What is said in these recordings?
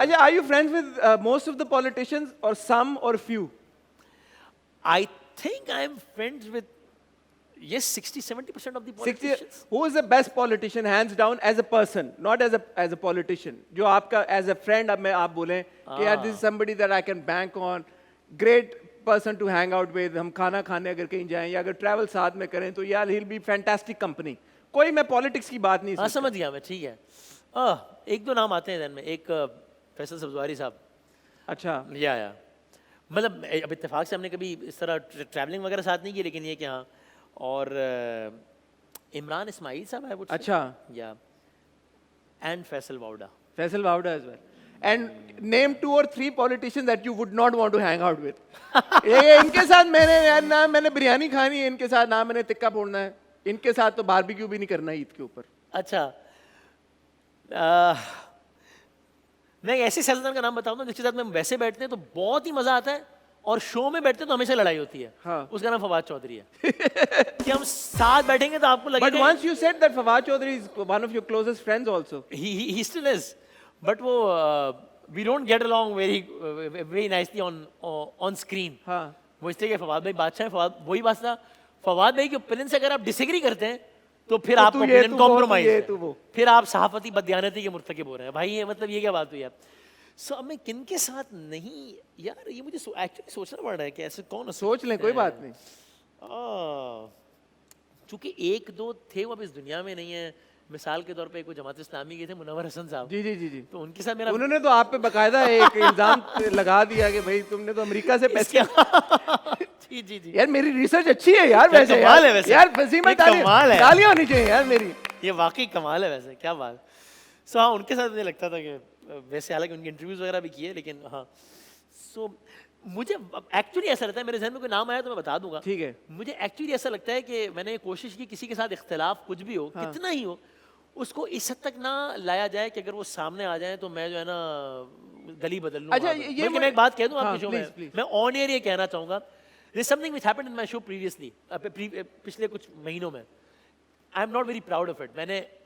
अच्छा, are you friends with most of the politicians or some or few? I think I'm friends with, yes, 60-70% of the 60, politicians. who is the best politician hands down as a person, not as a politician? जो आपका as a friend अब मैं आप बोलें कि यार this is somebody that I can bank on, great person to hang out with. हम खाना खाने अगर कहीं जाएं या अगर travel साथ में करें तो यार he'll be fantastic company. कोई मैं politics की बात नहीं हाँ सोचता. समझ गया मैं, ठीक है। एक दो नाम आते हैं ध्यान में, एक फैसल सब्जवारी साहब, अच्छा, या मतलब अब इत्तेफाक से हमने कभी इस तरह ट्रैवलिंग वगैरह साथ नहीं की, लेकिन ये कि हाँ। और इमरान इस्माइल साहब है वो, अच्छा, या and Faisal Vawda. Faisal Wavda as well. And name 2 or 3 politicians that you would not want to hang out with. ये इनके साथ मैंने यार ना मैंने बिरयानी खानी है, इनके साथ ना मैंने टिक्का फोड़ना है, इनके साथ तो बारबेक्यू भी नहीं करना ईद के ऊपर. अच्छा, मैं ऐसे सियासतदान का नाम बताऊं ना जिसके साथ में वैसे बैठते हैं तो बहुत ही मजा आता है, और शो में बैठते हैं तो हमेशा लड़ाई होती है। हाँ. उसका नाम फवाद चौधरी है। कि हम साथ बैठेंगे तो आपको But लगेगा once you said that Fawad Chaudhary is one of your closest friends also. he still is, but वो we don't get along very nicely on screen। हाँ. वो इसलिए कि फवाद भाई बादशाह है, फवाद वही बात था, फवाद भाई के ओपिनियन से अगर आप डिसएग्री करते हैं तो फिर आपका ओपिनियन कॉम्प्रोमाइज है, फिर आप सहाफती बददियानती के मुर्तकिब हो रहे हैं भाई। ये मतलब ये क्या बात हुई आप। सो अब मैं किन के साथ नहीं यार, ये मुझे एक्चुअली सोचना पड़ रहा है कि ऐसे कौन सोच लें, कोई बात नहीं. चूंकि एक दो थे वो अब इस दुनिया में नहीं है। मिसाल के तौर पे एक वो जमात इस्लामी के थे मुनव्वर हसन साहब, जी जी जी जी. तो उनके साथ मेरा उन्होंने तो आप पे बकायदा एक इल्जाम लगा दिया कि भाई तुमने तो अमेरिका से पैसे. जी जी जी, यार मेरी रिसर्च अच्छी है यार, क्या वैसे कमाल यार, है वैसे। यार फसीम ये कमाल है। तालियां होनी चाहिए यार मेरी. ये वाकई कमाल है वैसे, क्या बात। सो हाँ, उनके साथ मुझे लगता था कि वैसे हालांकि उनके इंटरव्यूज वगैरह भी किए, लेकिन हाँ। सो मुझे एक्चुअली ऐसा लगता है, मेरे जहन में कोई नाम आया तो मैं बता दूंगा। ठीक है. मुझे एक्चुअली ऐसा लगता है कि मैंने कोशिश की किसी के साथ इख्तिलाफ कुछ भी हो, हाँ. कितना ही हो, उसको इस हद तक ना लाया जाए कि अगर वो सामने आ जाए तो मैं जो है ना गली बदल लूं। अच्छा, ये मैं एक बात कह दूं हाँ, आपके शो में, please. मैं ऑन एयर ये कहना चाहूंगा, there's something which happened in my show previously, पिछले कुछ महीनों में। I'm not very proud of it.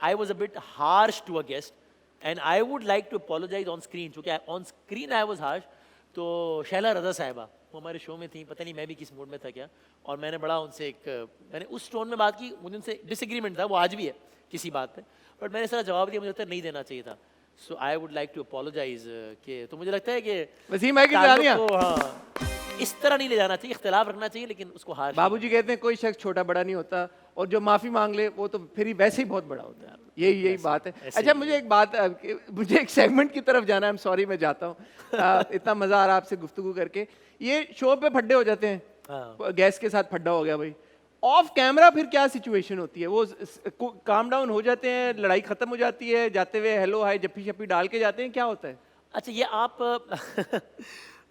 I was a bit harsh to a guest, and I would like to apologize on screen. चूँकि on screen I was harsh, तो शैला रज़ा साहिबा वो हमारे show में थी, पता नहीं मैं भी किस मूड में था क्या, और मैंने बड़ा उनसे मैंने उस टोन में बात की, मुझे उनसे डिसएग्रीमेंट था, वो आज भी है किसी बात पे, बट मैंने सारा जवाब दिया, मुझे लगता है नहीं देना चाहिए था। So I would like to apologise कि, तो मुझे लगता है कि वसीम भाई की तालियां. हाँ, इस तरह नहीं ले जाना चाहिए, इख्तिलाफ रखना चाहिए, लेकिन उसको हार। बाबूजी कहते हैं कोई शख्स छोटा बड़ा नहीं होता, और जो माफी मांग ले वो तो फिर ही वैसे ही बहुत बड़ा होता है. यही बात है. अच्छा, मुझे एक बात, मुझे एक सेगमेंट की तरफ जाना है. I'm sorry मैं जाता हूँ. इतना मजा आ रहा है आपसे गुफ्तगू करके. ये शो पे फड्डे हो जाते हैं, गैस के साथ फड्डा हो गया भाई, ऑफ कैमरा फिर क्या सिचुएशन होती है? वो काम डाउन हो जाते हैं, लड़ाई खत्म हो जाती है, जाते हुए हेलो हाय जप्पी शप्पी डाल के जाते हैं, क्या होता है? अच्छा, ये आप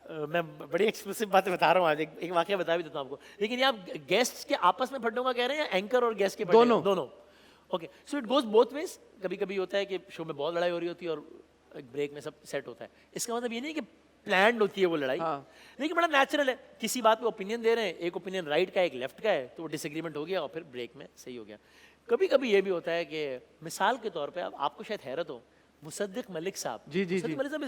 मैं बड़ी एक्सक्लूसिव बातें बता रहा हूँ आज, एक वाकया बता भी देता हूँ आपको, लेकिन ये आप गेस्ट के आपस में फड्डों का कह रहे हैं या एंकर और गेस्ट के? दोनों। Okay, so it goes both ways. कभी कभी होता है कि शो में बहुत लड़ाई हो रही होती है और ब्रेक में सब सेट होता है। इसका मतलब ये नहीं कि प्लान्ड होती है वो लड़ाई, हाँ. लेकिन बड़ा नेचुरल है, किसी बात पे ओपिनियन दे रहे हैं, एक ओपिनियन राइट का एक लेफ्ट का है, तो वो डिसएग्रीमेंट हो गया और फिर ब्रेक में सही हो गया। कभी कभी ये भी होता है कि मिसाल के तौर पे आपको शायद हैरत हो, मुसद्दिक मलिक साहब, जी जी जी, मलिक साहब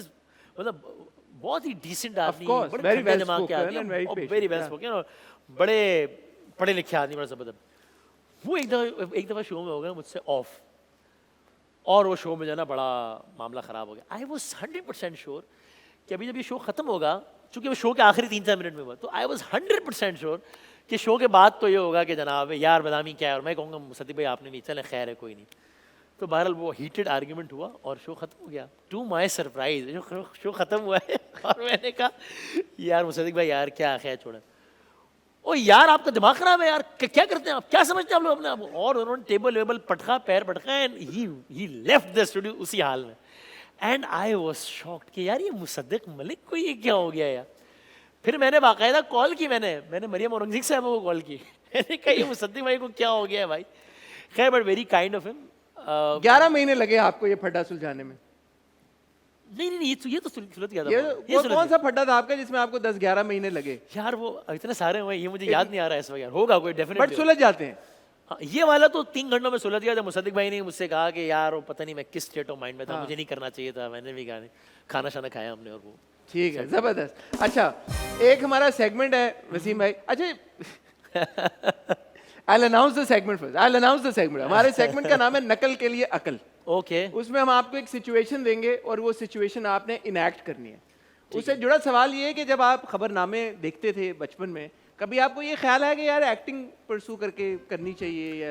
मतलब बहुत ही डिसेंट आदमी, बड़े very well दिमाग के आदमी, वेरी वेल स्पोकन और बड़े पढ़े लिखे आदमी, बड़ा जबरदस्त। वो एक दफा शो में हो गया मुझसे ऑफ, और वो शो में जो है ना बड़ा मामला खराब हो गया। आई वॉज 100% श्योर कि अभी जब ये शो खत्म होगा, चूंकि वो शो के आखिरी 3-4 मिनट में हुआ, तो आई वॉज 100% श्योर कि शो के बाद तो ये होगा कि जनाब यार बदामी क्या है, और मैं कहूँगा मुसद्दिक भाई आपने नहीं, चले खैर है कोई नहीं। तो बहरहाल वो हीटेड आर्ग्यूमेंट हुआ और शो खत्म हो गया। टू माय सरप्राइज शो खत्म हुआ है और मैंने कहा यार मुसद्दिक भाई यार क्या खैर छोड़ा, ओ यार आपका दिमाग खराब है यार, क्या करते हैं आप, क्या समझते हैं आप लोग अपने आप? और उन्होंने टेबल वेबल पटका, पैर पटका, and he left the studio उसी हाल में। एंड आई वाज शॉक्ड कि यार ये मुसद्दिक मलिक को ये क्या हो गया यार। फिर मैंने बाकायदा कॉल की, मैंने मरियम औरंगज़ेब साहब को कॉल की, मैंने कहा ये मुसद्दिक भाई को क्या हो गया है भाई। खैर but very kind of him. 11 महीने लगे आपको ये फड्डा सुलझाने में? नहीं ये तो सुलझ गया था। ये कौन सा फड्डा था आपका जिसमें आपको 10-11 महीने लगे? यार वो इतने सारे हुए, ये मुझे याद नहीं आ रहा है इस वक्त यार, होगा कोई डेफिनेटली, बट सुलझ जाते हैं। हाँ, ये वाला तो 3 घंटों में सुलझ गया। जब मुसद्दिक भाई ने मुझसे कहा कि यार वो पता नहीं मैं किस स्टेट ऑफ माइंड में था, मुझे नहीं करना चाहिए था, मैंने भी कहा नहीं, खाना शाना खाया हमने और वो ठीक है, जबरदस्त। अच्छा, एक हमारा सेगमेंट है वसीम भाई। अच्छा, I'll announce the segment first. I'll announce the segment. हमारे सेगमेंट का नाम है नकल के लिए अकल। ओके। उसमें हम आपको एक सिचुएशन देंगे और वो सिचुएशन आपने इनैक्ट करनी है। उससे जुड़ा सवाल ये है कि जब आप खबरनामे देखते थे बचपन में, कभी आपको ये ख्याल आया कि यार एक्टिंग परसू करके करनी चाहिए या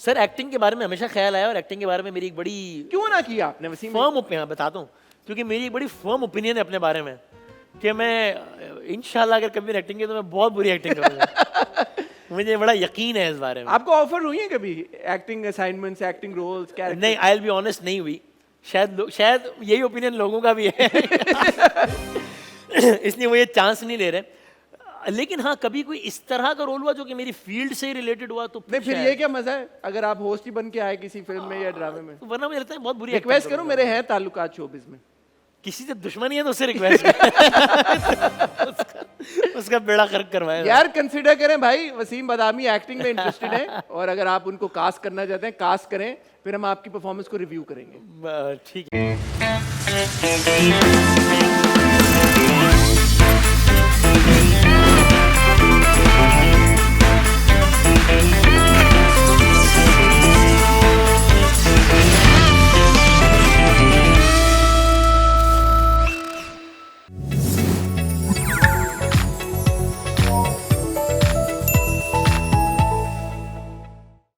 सर एक्टिंग के बारे में हमेशा ख्याल आया और एक्टिंग के बारे में मेरी एक बड़ी क्यों ना किया आपने वसीम भाई? फर्म ओपिनियन बताता हूँ, क्योंकि मेरी एक बड़ी फर्म ओपिनियन है अपने बारे में कि मैं इंशाल्लाह अगर कभी एक्टिंग की तो मैं बहुत बुरी एक्टिंग करूँगा। मुझे बड़ा यकीन है इस बारे में। आपको ऑफर हुई है कभी एक्टिंग असाइनमेंट्स, एक्टिंग रोल्स? नहीं, आई विल बी ऑनेस्ट, नहीं हुई। शायद यही ओपिनियन लोगों का भी है इसलिए वो ये चांस नहीं ले रहे। लेकिन हाँ, कभी कोई इस तरह का रोल हुआ जो कि मेरी फील्ड से रिलेटेड हुआ तो नहीं, फिर ये क्या मजा है अगर आप होस्ट ही बन के आए किसी फिल्म में या ड्रामे में? वरना मुझे लगता है बहुत बुरी रिक्वेस्ट करूं, मेरे हैं ताल्लुकात शोबिज़ में। किसी से दुश्मनी है तो उससे रिक्वेस्ट उसका बेड़ा गर्क करवाए यार कंसिडर करें भाई, वसीम बदामी एक्टिंग में इंटरेस्टेड है और अगर आप उनको कास्ट करना चाहते हैं कास्ट करें, फिर हम आपकी परफॉर्मेंस को रिव्यू करेंगे। ठीक है।